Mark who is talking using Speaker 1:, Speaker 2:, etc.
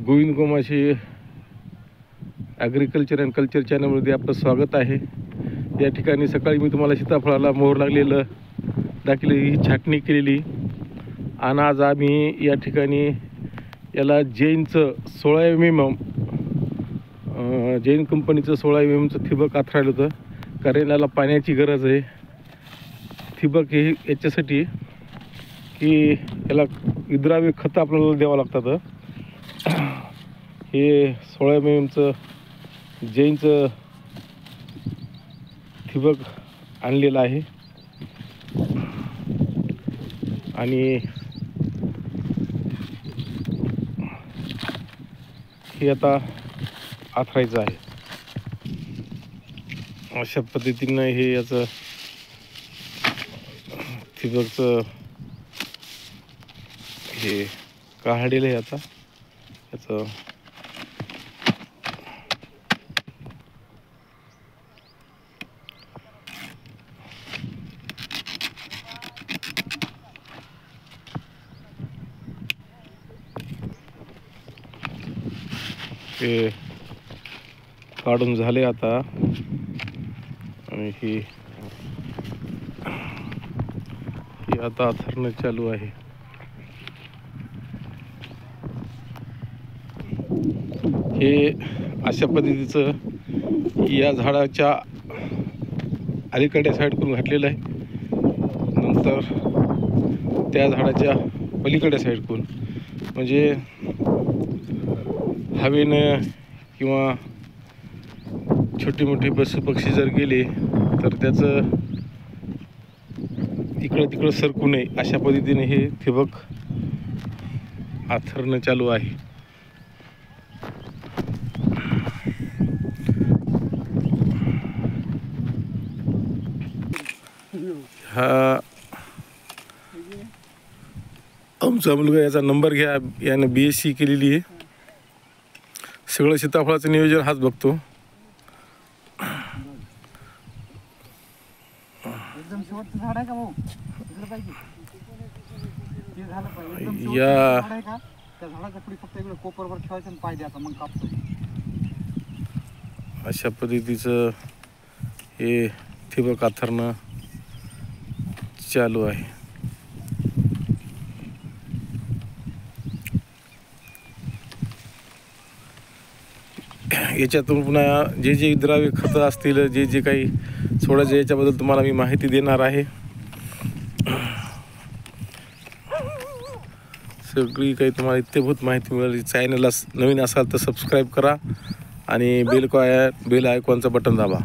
Speaker 1: Govind गोमाशी agriculture and culture चॅनलमध्ये आपलं स्वागत आहे। या ठिकाणी सकाळी मी तुम्हाला सीताफळाला मोहर लागलेलं दाखवली, ही छाटणी केलेली आणि आज आम्ही या ठिकाणी याला जैनचं 16 mm जैन कंपनीचं 16 mmचं ठिबक आथरायलं होतं, कारण याला पाण्याची गरज आहे। ठिबक हे याच्यासाठी की याला विद्राव्य खतं आपल्याला द्यावं लागतात। हे 16 mmचं जैनचं ठिबक आणलेलं आहे आणि हे आता आथरायचं आहे। अशा पद्धतीनं हे याचं ठिबकचं हे काढलेलं आहे आता याचं। हे काढून झाले आता आणि ही आता आथरणं चालू आहे। हे अशा पद्धतीचं या झाडाच्या अलीकडच्या साईडकडून घातलेलं आहे, नंतर त्या झाडाच्या पलीकडच्या साईडकडून, म्हणजे हवेनं किंवा छोटे मोठे पशुपक्षी जर गेले तर त्याचं इकडं तिकडं सरकू नये अशा पद्धतीने हे ठिबक आथरणं चालू आहे। हा आमचा मुलगा, याचा नंबर घ्या, याने BSc केलेली आहे। सगळं सीताफळाचं नियोजन हाच बघतो। या अशा पद्धतीचं हे ठिबक आथरणं चालू आहे। याच्यातून पुन्हा जे जे द्राव्य खतं असतील, जे जे काही सोडायचं, याच्याबद्दल तुम्हाला मी माहिती देणार आहे। सगळी काही तुम्हाला इत्यंभूत माहिती मिळेल। चॅनलला नवीन असाल तर सबस्क्राईब करा आणि बेल आयकॉनचं बटन दाबा।